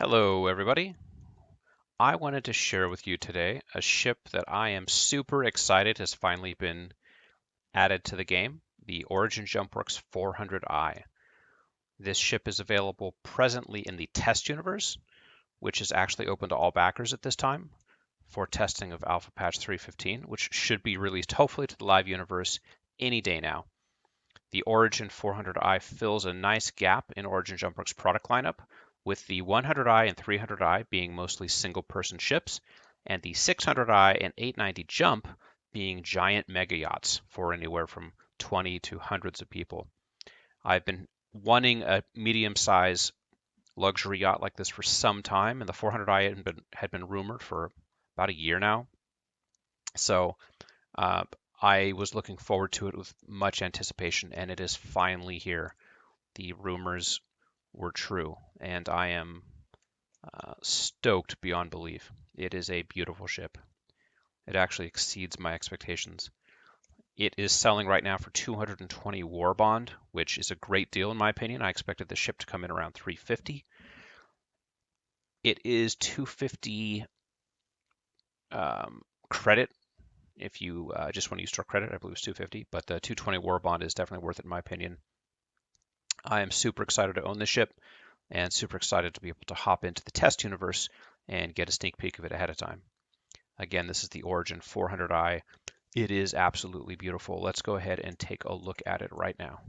Hello, everybody. I wanted to share with you today a ship that I am super excited has finally been added to the game, the Origin Jumpworks 400i. This ship is available presently in the test universe, which is actually open to all backers at this time for testing of Alpha Patch 3.15, which should be released hopefully to the live universe any day now. The Origin 400i fills a nice gap in Origin Jumpworks product lineup, with the 100i and 300i being mostly single-person ships, and the 600i and 890 Jump being giant mega yachts for anywhere from 20 to hundreds of people. I've been wanting a medium-size luxury yacht like this for some time, and the 400i had been rumored for about a year now. So I was looking forward to it with much anticipation, and it is finally here. The rumors were true, and I am stoked beyond belief. It is a beautiful ship. It actually exceeds my expectations. It is selling right now for 220 war bond, which is a great deal in my opinion. I expected the ship to come in around 350. It is 250 credit. If you just want to use store credit, I believe it's 250, but the 220 war bond is definitely worth it in my opinion. I am super excited to own this ship and super excited to be able to hop into the test universe and get a sneak peek of it ahead of time. Again, this is the Origin 400i. It is absolutely beautiful. Let's go ahead and take a look at it right now.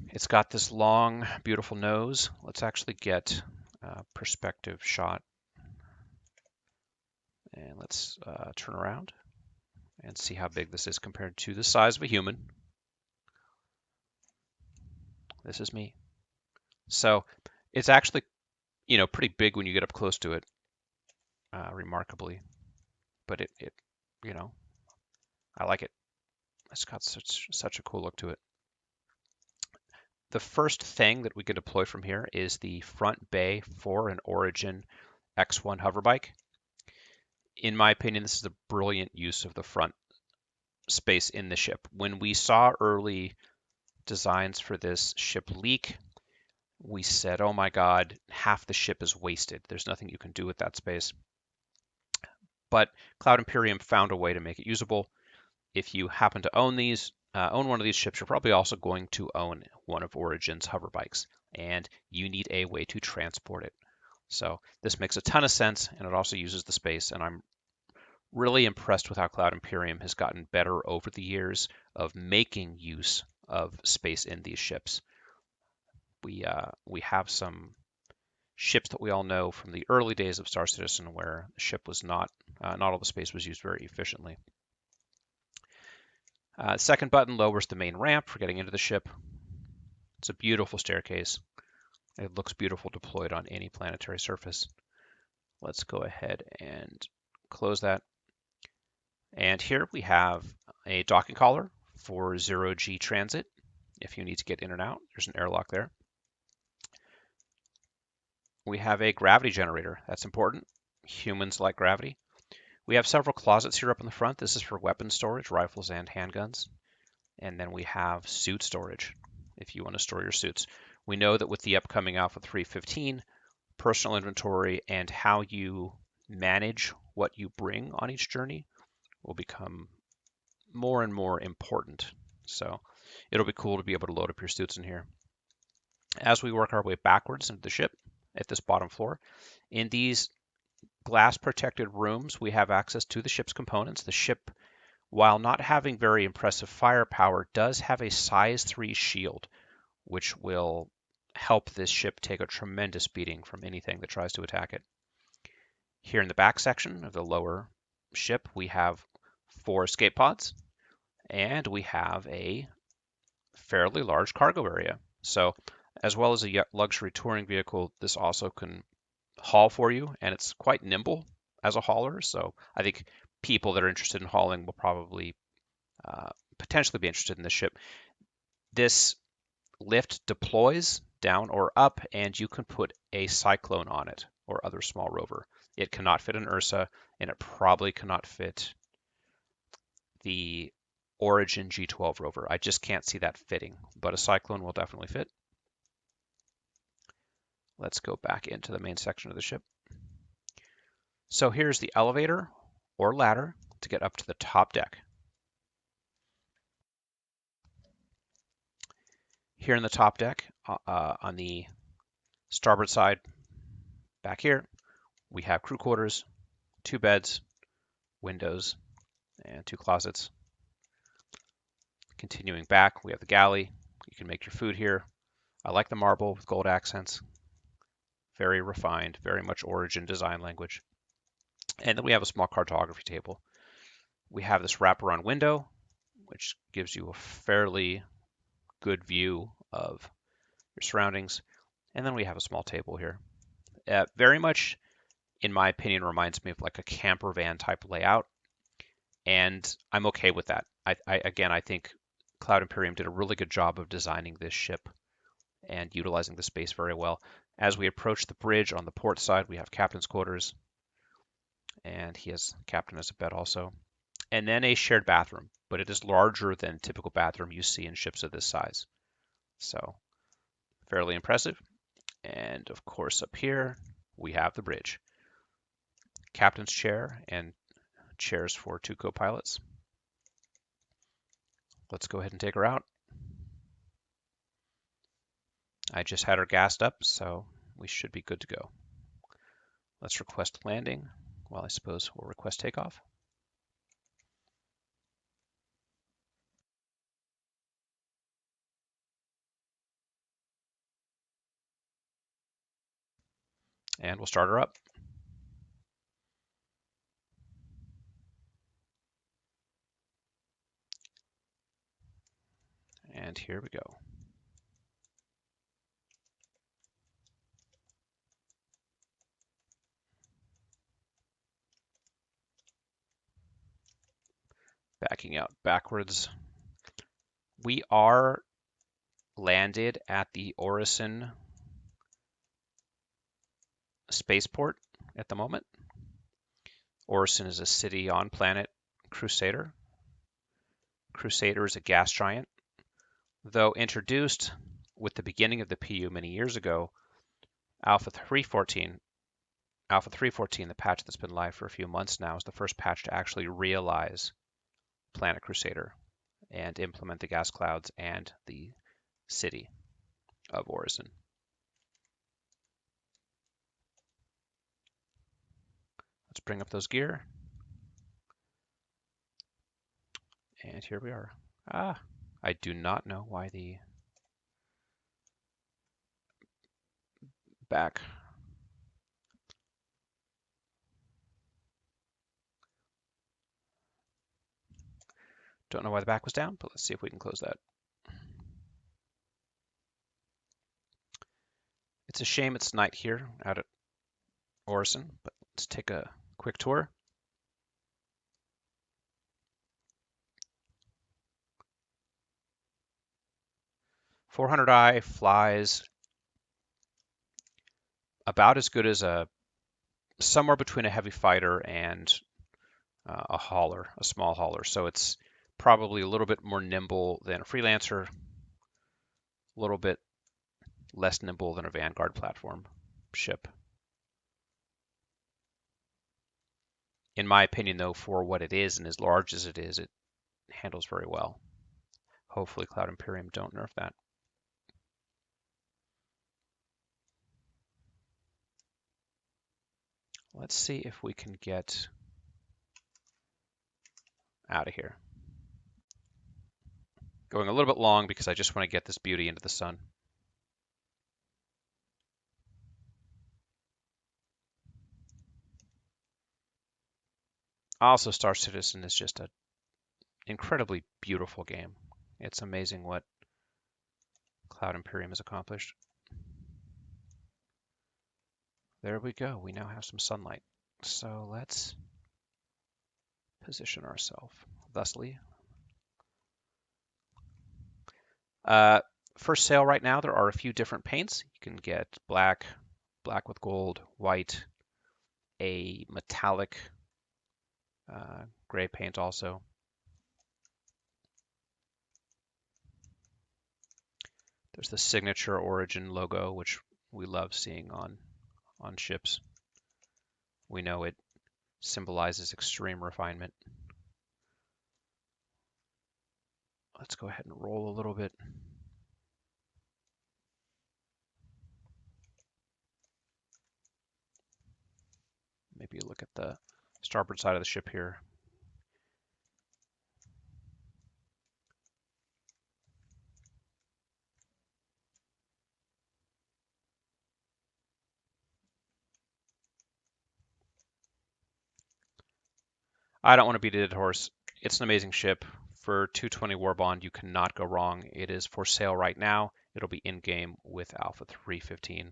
It's got this long, beautiful nose. Let's actually get a perspective shot. And let's turn around and see how big this is compared to the size of a human. This is me. So it's actually, pretty big when you get up close to it, remarkably. But it, I like it. It's got such a cool look to it. The first thing that we can deploy from here is the front bay for an Origin X1 hoverbike. In my opinion, this is a brilliant use of the front space in the ship. When we saw early designs for this ship leak, we said, oh my God, half the ship is wasted. There's nothing you can do with that space. But Cloud Imperium found a way to make it usable. If you happen to own one of these ships, you're probably also going to own one of Origin's hoverbikes, and you need a way to transport it. So this makes a ton of sense, and it also uses the space, and I'm really impressed with how Cloud Imperium has gotten better over the years of making use of space in these ships. We have some ships that we all know from the early days of Star Citizen where the ship was not all the space was used very efficiently. Second button lowers the main ramp for getting into the ship. It's a beautiful staircase. It looks beautiful deployed on any planetary surface. Let's go ahead and close that. And here we have a docking collar for 0G transit. If you need to get in and out, there's an airlock there. We have a gravity generator. That's important. Humans like gravity. We have several closets here up in the front. This is for weapon storage, rifles and handguns. And then we have suit storage, if you want to store your suits. We know that with the upcoming Alpha 3.15, personal inventory and how you manage what you bring on each journey will become more and more important. So it'll be cool to be able to load up your suits in here. As we work our way backwards into the ship at this bottom floor, in these glass protected rooms, we have access to the ship's components. The ship, while not having very impressive firepower, does have a size 3 shield, which will help this ship take a tremendous beating from anything that tries to attack it. Here in the back section of the lower ship, we have 4 escape pods, and we have a fairly large cargo area. So as well as a luxury touring vehicle, this also can haul for you, and it's quite nimble as a hauler. So I think people that are interested in hauling will probably potentially be interested in this ship. This lift deploys down or up, and you can put a Cyclone on it or other small rover. It cannot fit an Ursa, and it probably cannot fit the Origin G12 rover. I just can't see that fitting, but a Cyclone will definitely fit. Let's go back into the main section of the ship. So here's the elevator or ladder to get up to the top deck. Here in the top deck, on the starboard side, back here, we have crew quarters, 2 beds, windows, and 2 closets. Continuing back, we have the galley. You can make your food here. I like the marble with gold accents. Very refined, very much origin design language. And then we have a small cartography table. We have this wraparound window, which gives you a fairly good view of your surroundings. And then we have a small table here. Very much, in my opinion, reminds me of like a camper van type layout. And I'm okay with that. I think Cloud Imperium did a really good job of designing this ship and utilizing the space very well. As we approach the bridge on the port side, we have captain's quarters, and he has captain as a bed also. And then a shared bathroom, but it is larger than typical bathroom you see in ships of this size. So fairly impressive. And of course up here, we have the bridge. Captain's chair and chairs for 2 co-pilots. Let's go ahead and take her out. I just had her gassed up, so we should be good to go. Let's request landing. Well, I suppose we'll request takeoff. And we'll start her up. And here we go. Backing out backwards. We are landed at the Orison spaceport at the moment. Orison is a city on planet Crusader. Crusader is a gas giant. Though introduced with the beginning of the PU many years ago, Alpha 314, the patch that's been live for a few months now, is the first patch to actually realize Planet Crusader and implement the gas clouds and the city of Orison. Let's bring up those gear. And here we are. I do not know why the back don't know why the back was down, but let's see if we can close that. It's a shame it's night here out at Orison, but let's take a quick tour. .400i flies about as good as somewhere between a heavy fighter and a hauler, a small hauler. So it's probably a little bit more nimble than a Freelancer, a little bit less nimble than a Vanguard platform ship. In my opinion, though, for what it is and as large as it is, it handles very well. Hopefully Cloud Imperium don't nerf that. Let's see if we can get out of here. Going a little bit long because I just want to get this beauty into the sun. Also, Star Citizen is just an incredibly beautiful game. It's amazing what Cloud Imperium has accomplished. There we go. We now have some sunlight. So let's position ourselves thusly. For sale right now, there are a few different paints. You can get black, black with gold, white, a metallic gray paint also. There's the signature Origin logo, which we love seeing on ships. We know it symbolizes extreme refinement. Let's go ahead and roll a little bit. Maybe look at the starboard side of the ship here. I don't want to beat a dead horse. It's an amazing ship. For 220 War Bond, you cannot go wrong. It is for sale right now. It'll be in-game with Alpha 315.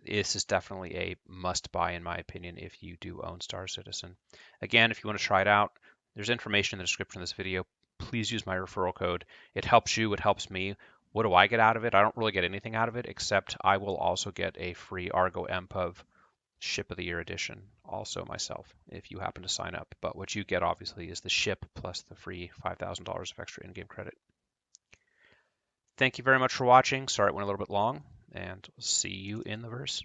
This is definitely a must-buy, in my opinion, if you do own Star Citizen. Again, if you want to try it out, there's information in the description of this video. Please use my referral code. It helps you. It helps me. What do I get out of it? I don't really get anything out of it, except I will also get a free Argo MPUV Ship of the Year edition, also myself, if you happen to sign up. But what you get, obviously, is the ship plus the free $5,000 of extra in-game credit. Thank you very much for watching. Sorry it went a little bit long, and we'll see you in the verse.